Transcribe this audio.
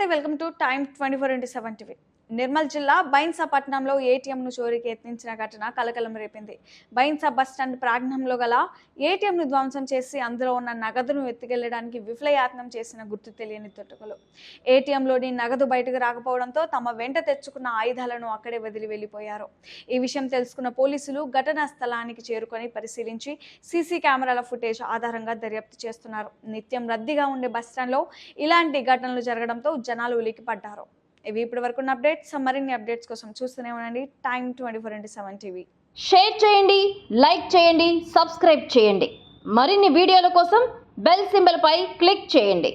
నమస్తే, welcome to time 24/7 TV. Nirmal జిల్లా బైన్సా పట్టణంలో ఏటీఎంను చోరీకి యత్నించిన ఘటన కలకలం రేపింది. బైన్సా బస్టాండ్ ప్రాంగణంలో గల ఏటీఎంను ధ్వంసం చేసి అందులో ఉన్న నగదును ఎత్తుకెళ్లడానికి విఫలయత్నం చేసిన గుర్తు తెలియని దుండగులు ఏటీఎంలోని నగదు బయటకు రాకపోవడంతో తమ వెంట తెచ్చుకున్న ఆయుధాలను అక్కడే వదిలి వెళ్లిపోయారు. ఈ విషయం తెలుసుకున్న పోలీసులు ఘటనా స్థలానికి చేరుకొని పరిశీలించి సీసీ కెమెరాల ఫుటేజ్ ఆధారంగా దర్యాప్తు చేస్తున్నారు. నిత్యం రద్దీగా ఉండే బస్టాండ్లో ఇలాంటి ఘటనలు జరగడంతో జనాలు ఉలిక్కిపడ్డారు. ఇవి ఇప్పటి వరకు అప్డేట్స్. మరిన్ని అప్డేట్స్ కోసం చూస్తూనే ఉండండి టైమ్ 24/7 టీవీ. షేర్ చేయండి, లైక్ చేయండి, సబ్స్క్రైబ్ చేయండి. మరిన్ని వీడియోల కోసం బెల్ సింబల్ పై క్లిక్ చేయండి.